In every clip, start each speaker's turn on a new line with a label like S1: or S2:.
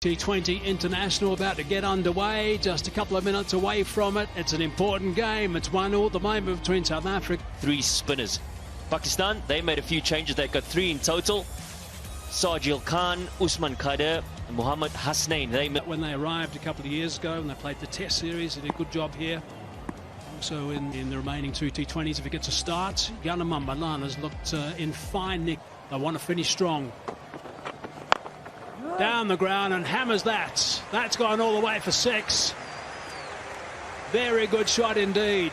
S1: T20 International about to get underway, just a couple of minutes away from it. It's an important game. It's 1-1 at the moment between South Africa.
S2: 3 spinners. Pakistan, they made a few changes. They've got 3 in total. Sajil Khan, Usman Khader, and Muhammad Hasnain.
S1: When they arrived a couple of years ago and they played the Test series, they did a good job here. Also in the remaining 2 T20s, if it gets a start, Yanamam Malan has looked in fine nick. They want to finish strong. Down the ground and hammers that. That's gone all the way for 6. Very good shot indeed.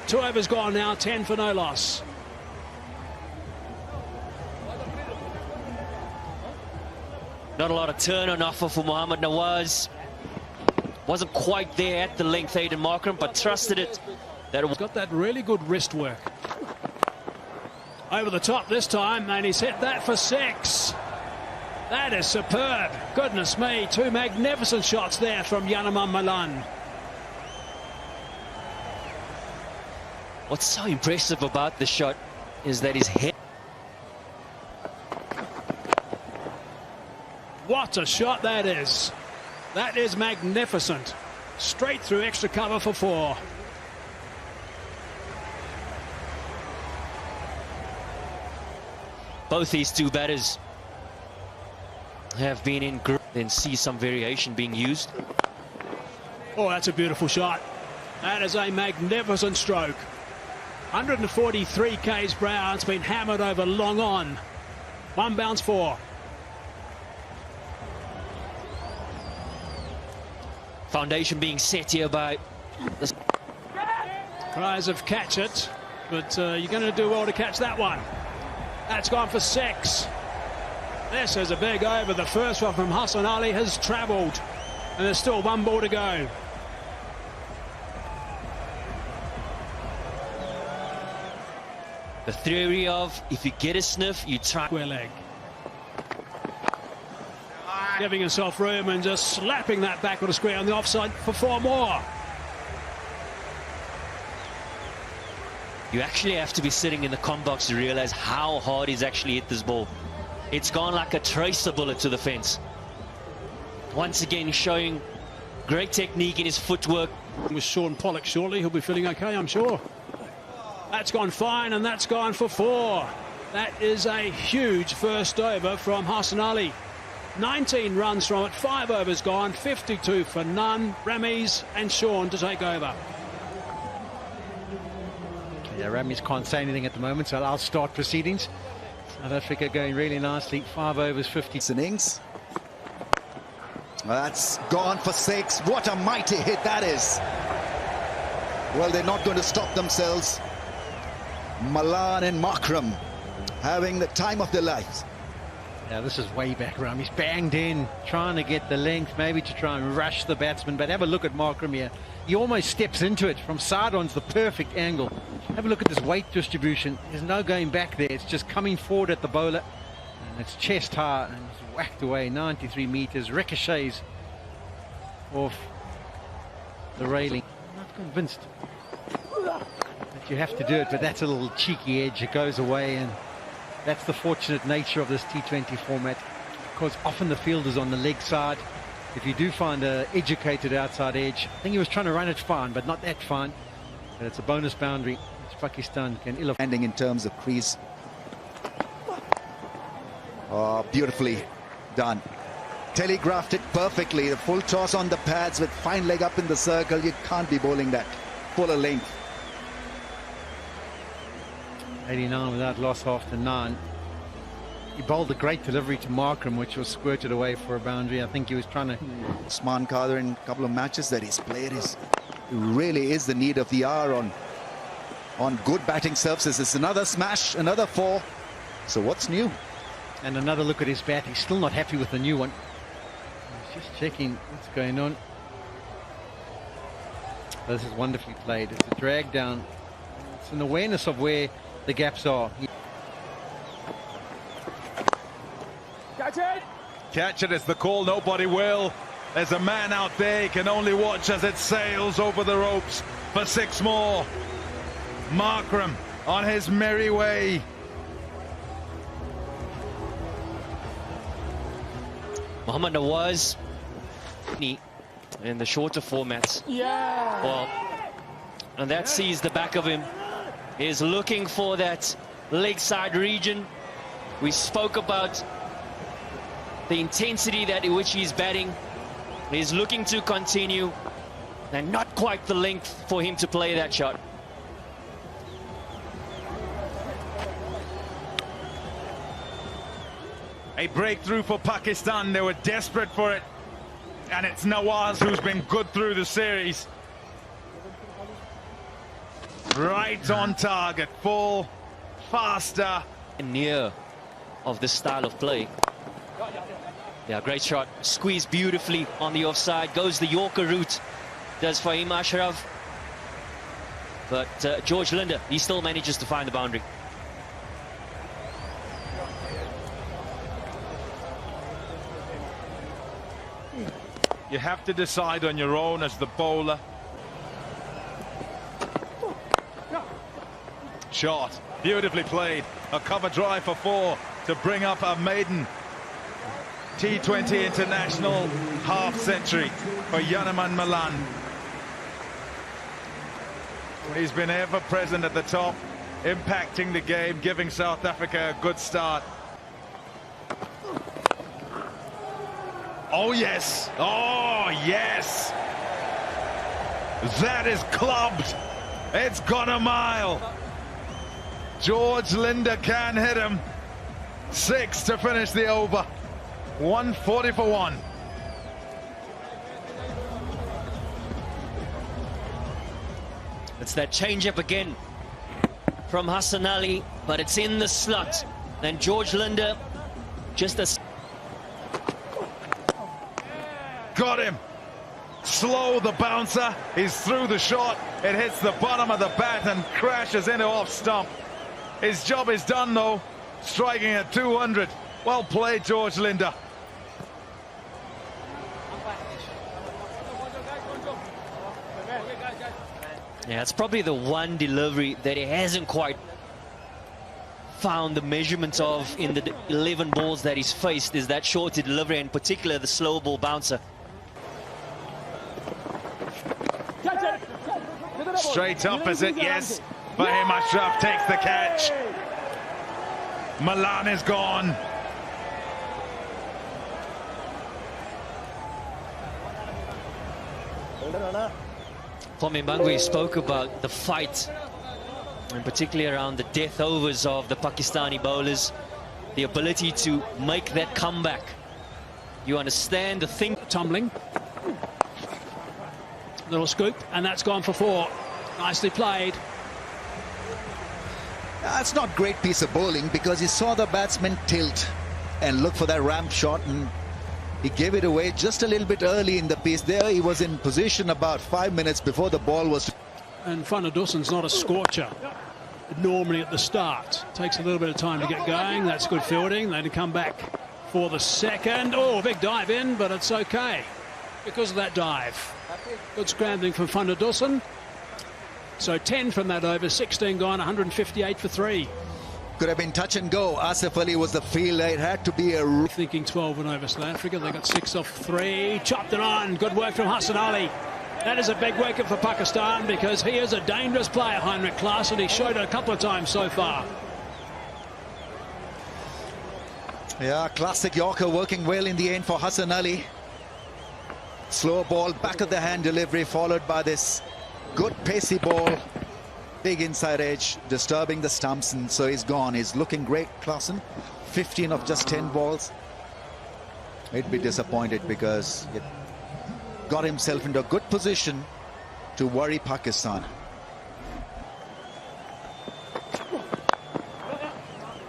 S1: 2 overs gone now, 10 for no loss.
S2: Not a lot of turn on offer for Mohammad Nawaz. Wasn't quite there at the length, Aiden Markram, but trusted it.
S1: He's got that really good wrist work. Over the top this time, and he's hit that for 6. That is superb. Goodness me, 2 magnificent shots there from Yanamam Malan.
S2: What's so impressive about the shot is that his head.
S1: What a shot that is. That is magnificent. Straight through extra cover for 4.
S2: Both these 2 batters have been in group, then see some variation being used.
S1: Oh, that's a beautiful shot. That is a magnificent stroke. 143 k's per hour. It's been hammered over long on. 1 bounce 4.
S2: Foundation being set here by this.
S1: Cries of catch it, but you're going to do well to catch that one. That's gone for 6. This is a big over. The first one from Hassan Ali has travelled, and there's still 1 ball to go.
S2: The theory of if you get a sniff, you try.
S1: Square leg. Giving himself room and just slapping that back on the square on the offside for 4 more.
S2: You actually have to be sitting in the comm box to realize how hard he's actually hit this ball. It's gone like a tracer bullet to the fence. Once again showing great technique in his footwork.
S1: With Sean Pollock shortly, he'll be feeling okay, I'm sure. That's gone fine, and that's gone for 4. That is a huge first over from Hassan Ali. 19 runs from it, 5 overs gone, 52 for none. Ramis and Sean to take over.
S3: Yeah, Ramis can't say anything at the moment, so I'll start proceedings. South Africa going really nicely. 5 overs, 50
S4: innings. That's gone for 6. What a mighty hit that is. Well, they're not going to stop themselves. Malan and Markram having the time of their lives.
S3: Yeah, this is way back around. He's banged in, trying to get the length, maybe to try and rush the batsman. But have a look at Markram here. He almost steps into it from side-on's the perfect angle. Have a look at this weight distribution. There's no going back there. It's just coming forward at the bowler. And it's chest high and it's whacked away 93 meters. Ricochets off the railing. I'm not convinced that you have to do it, but that's a little cheeky edge. It goes away, and that's the fortunate nature of this T20 format, because often the field is on the leg side. If you do find an educated outside edge, I think he was trying to run it fine, but not that fine. But it's a bonus boundary, which Pakistan can ill
S4: ending in terms of crease. Oh, beautifully done. Telegraphed it perfectly. The full toss on the pads with fine leg up in the circle. You can't be bowling that fuller length.
S3: 89 without loss after 9. He bowled a great delivery to Markram, which was squirted away for a boundary. I think he was trying to...
S4: Usman Khader in a couple of matches that he's played really is the need of the hour on good batting surfaces. It's another smash, another 4. So what's new?
S3: And another look at his bat. He's still not happy with the new one. He's just checking what's going on. This is wonderfully played. It's a drag down. It's an awareness of where the gaps are.
S5: Catch it! Catch it is the call. Nobody will. There's a man out there. He can only watch as it sails over the ropes for 6 more. Markram on his merry way.
S2: Mohammad Nawaz in the shorter formats. Yeah. Well, and that sees the back of him. Is looking for that leg side region. We spoke about the intensity that in which he's batting. He's looking to continue, and not quite the length for him to play that shot.
S5: A breakthrough for Pakistan. They were desperate for it. And it's Nawaz who's been good through the series. Right on target. Full, faster.
S2: Near of this style of play. Yeah, great shot. Squeezed beautifully on the offside. Goes the Yorker route. Does Fahim Ashraf. But George Linder, he still manages to find the boundary.
S5: You have to decide on your own as the bowler. Shot, beautifully played. A cover drive for 4 to bring up a maiden T20 international half century for Yanaman Malan. He's been ever present at the top, impacting the game, giving South Africa a good start. Oh yes, oh yes, that is clubbed. It's gone a mile. George Linder can hit him. 6 to finish the over. 140 for 1.
S2: It's that change-up again from Hassan Ali, but it's in the slot. And George Linder just a...
S5: Got him. Slow the bouncer. He's through the shot. It hits the bottom of the bat and crashes into off stump. His job is done though. Striking at 200. Well played, George Linder.
S2: Yeah, it's probably the one delivery that he hasn't quite found the measurements of in the 11 balls that he's faced, is that shorter delivery, in particular the slow ball bouncer.
S5: Straight up is it, yes. Fahim Ashraf takes the catch. Malan is gone.
S2: Kwame Mangwe spoke about the fight, and particularly around the death overs of the Pakistani bowlers, the ability to make that comeback. You understand the thing.
S1: Tumbling. Little scoop, and that's gone for 4. Nicely played.
S4: That's not great piece of bowling because he saw the batsman tilt and look for that ramp shot, and he gave it away just a little bit early in the piece. There he was in position about 5 minutes before the ball was.
S1: And Van der Dussen's not a scorcher. Normally at the start. Takes a little bit of time to get going. That's good fielding. They come back for the second. Oh, big dive in, but it's okay because of that dive. Good scrambling from Van der Dussen. So 10 from that over, 16 gone, 158 for 3.
S4: Could have been touch and go. Asif Ali was the fielder. It had to be a...
S1: Thinking 12 and over South Africa. They got 6 off 3. Chopped it on. Good work from Hassan Ali. That is a big wicket for Pakistan because he is a dangerous player, Heinrich Klaas, and he showed it a couple of times so far.
S4: Yeah, classic Yorker working well in the end for Hassan Ali. Slow ball, back of the hand delivery, followed by this good pacey ball. Big inside edge, disturbing the stumps, and so he's gone. He's looking great, Klaasen. 15 of just 10 balls. He'd be disappointed because he got himself into a good position to worry Pakistan.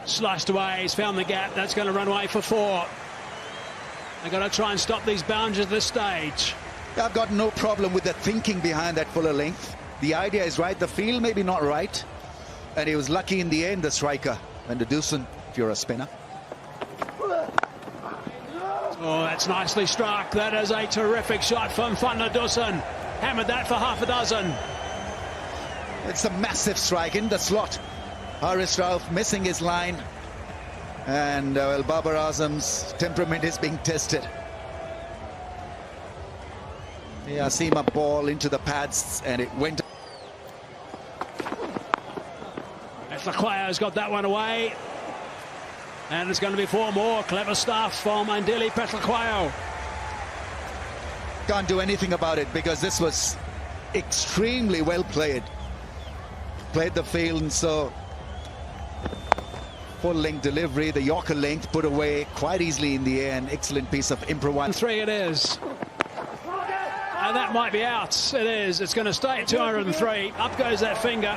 S1: Sliced away, he's found the gap. That's going to run away for 4. They've got to try and stop these boundaries at this stage.
S4: I've got no problem with the thinking behind that fuller length. The idea is right, the field maybe not right, and he was lucky in the end, the striker. Van der Dussen, if you're a spinner.
S1: Oh, that's nicely struck. That is a terrific shot from Van der Dussen. Hammered that for half a dozen.
S4: It's a massive strike in the slot. Haris Rauf missing his line, and well, Babar Azam's temperament is being tested. Yeah, seam up ball into the pads and it went.
S1: Laquaio's got that one away. And it's going to be 4 more. Clever stuff from Andili Petlaqaio.
S4: Can't do anything about it because this was extremely well played. Played the field, and so full length delivery, the Yorker length put away quite easily in the air. An excellent piece of improvisation.
S1: 3 it is. And that might be out. It is. It's going to stay at 203. Up goes that finger.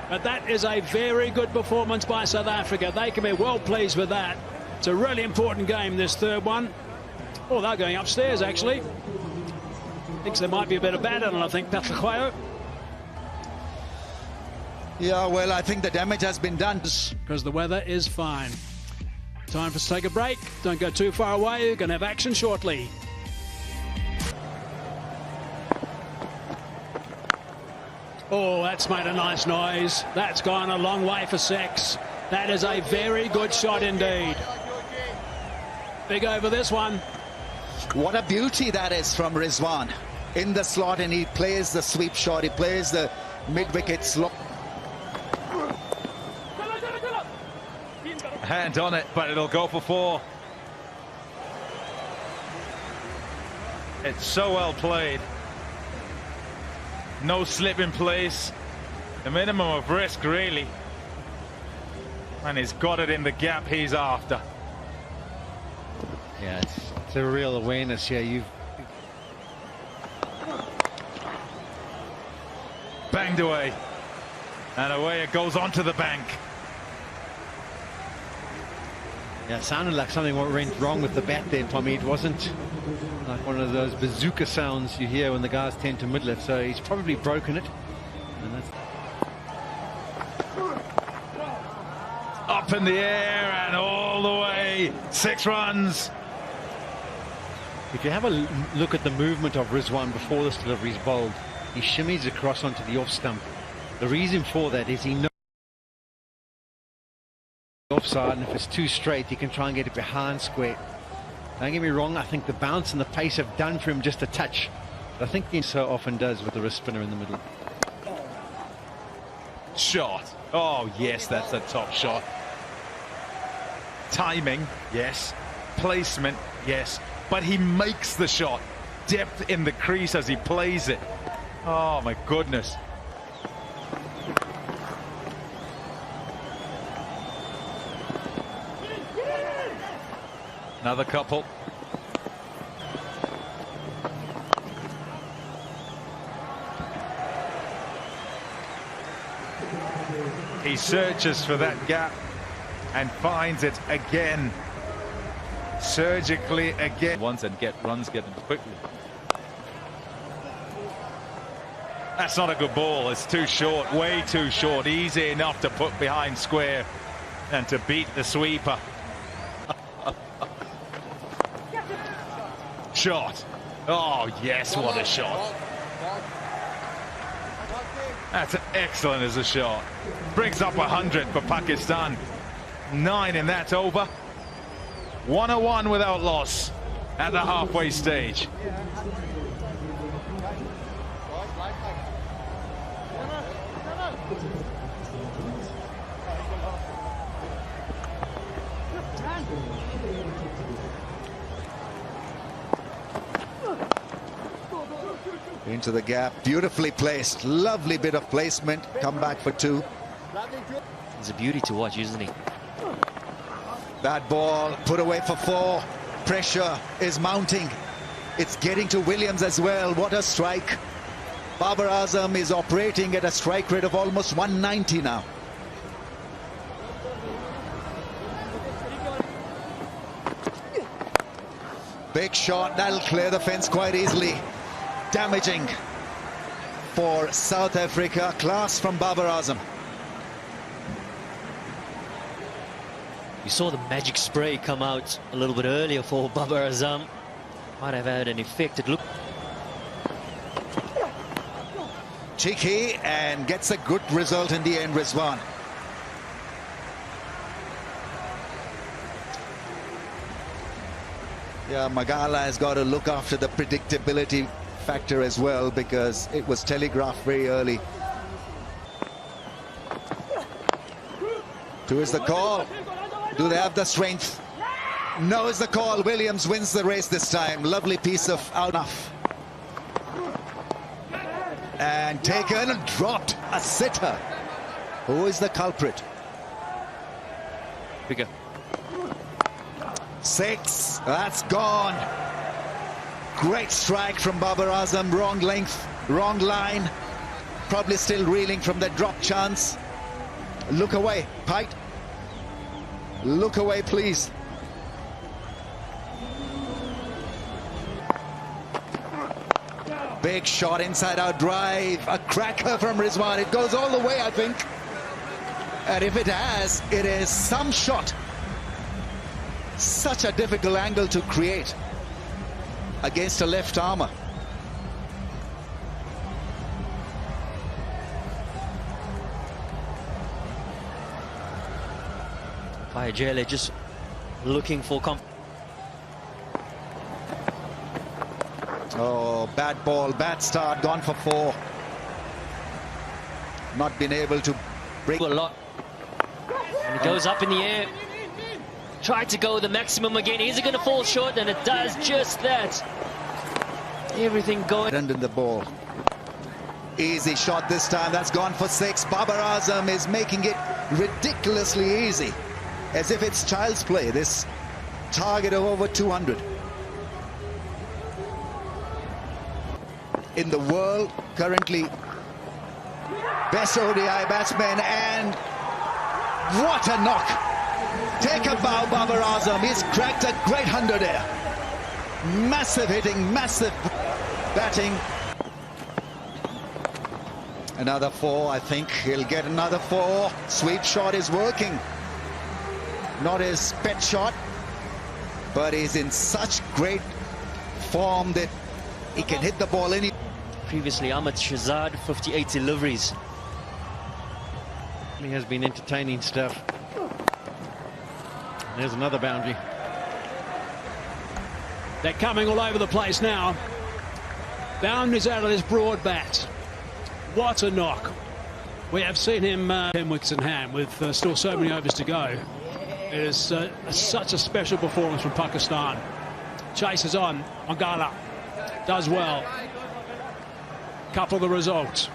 S1: But that is a very good performance by South Africa. They can be well pleased with that. It's a really important game, this third one. Oh, they're going upstairs, actually. Thinks there might be a bit of bad on it, I think, Petlaqaio.
S4: Yeah, well, I think the damage has been done.
S1: Because the weather is fine. Time for us to take a break. Don't go too far away. You're going to have action shortly. Oh, that's made a nice noise. That's gone a long way for 6. That is a very good shot indeed. Big over this one.
S4: What a beauty that is from Rizwan. In the slot, and he plays the sweep shot. He plays the mid-wicket slot.
S5: Hand on it, but it'll go for 4. It's so well played. No slip in place. The minimum of risk, really. And he's got it in the gap he's after.
S3: Yeah, it's a real awareness here. You've
S5: Banged away. And away it goes onto the bank.
S3: Yeah, it sounded like something went wrong with the bat there, Tommy. It wasn't like one of those bazooka sounds you hear when the guys tend to mid-lift. So he's probably broken it. And that's
S5: Up in the air and all the way. 6 runs.
S3: If you have a look at the movement of Rizwan before this delivery is bowled, he shimmies across onto the off stump. The reason for that is he knows offside, and if it's too straight, he can try and get it behind square. Don't get me wrong, I think the bounce and the pace have done for him just a touch. But I think he so often does with the wrist spinner in the middle.
S5: Shot. Oh, yes, that's a top shot. Timing, yes. Placement, yes. But he makes the shot. Depth in the crease as he plays it. Oh, my goodness. Another couple. He searches for that gap and finds it again. Surgically again. Once and get runs, get them quickly. That's not a good ball. It's too short, way too short. Easy enough to put behind square and to beat the sweeper. Shot. Oh, yes, what a shot. That's excellent as a shot. Brings up 100 for Pakistan. 9 in that over. 101 without loss at the halfway stage.
S4: Into the gap, beautifully placed, lovely bit of placement, come back for 2.
S2: He's a beauty to watch, isn't he?
S4: That ball put away for 4. Pressure is mounting. It's getting to Williams as well. What a strike. Babar Azam is operating at a strike rate of almost 190 now. Big shot, that'll clear the fence quite easily. Damaging for South Africa. Class from Babar Azam.
S2: You saw the magic spray come out a little bit earlier for Babar Azam. Might have had an effect. It looked
S4: Cheeky and gets a good result in the end, Rizwan. Yeah, Magala has got to look after the predictability factor as well, because it was telegraphed very early. Two is the call. Do they have the strength? No is the call. Williams wins the race this time. Lovely piece of out. And taken and dropped. A sitter. Who is the culprit?
S2: Bigger.
S4: 6. That's gone. Great strike from Babar Azam. Wrong length, wrong line. Probably still reeling from that drop chance. Look away, Pite. Look away, please. Big shot, inside out drive. A cracker from Rizwan. It goes all the way, I think. And if it has, it is some shot. Such a difficult angle to create against a left armour.
S2: Jayale just looking for
S4: Oh, bad ball, bad start, gone for 4. Not been able to break
S2: a lot. And it goes up in the air. Tried to go the maximum again. Is it going to fall short? And it does just that. Everything going.
S4: And in the ball. Easy shot this time. That's gone for 6. Babar Azam is making it ridiculously easy. As if it's child's play. This target of over 200. In the world currently. Best ODI batsman, and what a knock. Take a bow, Babar Azam. He's cracked a great 100 there. Massive hitting, massive batting. Another 4, I think. He'll get another 4. Sweep shot is working. Not his pet shot, but he's in such great form that he can hit the ball any.
S2: Previously, Ahmed Shahzad, 58 deliveries.
S3: He has been entertaining stuff. There's another boundary.
S1: They're coming all over the place now. Boundaries out of this broad bat. What a knock. We have seen him 10 wickets in hand with still so many overs to go. It is such a special performance from Pakistan. Chases on. Mangala does well. Couple of the results.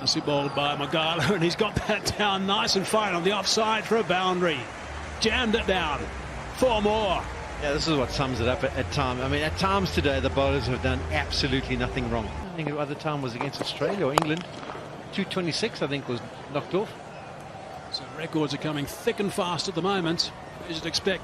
S1: Nicely bowled by Mangala, and he's got that down nice and fine on the offside for a boundary. Jammed it down. 4 more.
S3: Yeah, this is what sums it up at times. I mean, at times today, the bowlers have done absolutely nothing wrong. I think the other time was against Australia or England. 226, I think, was knocked off.
S1: So records are coming thick and fast at the moment, as you'd expect.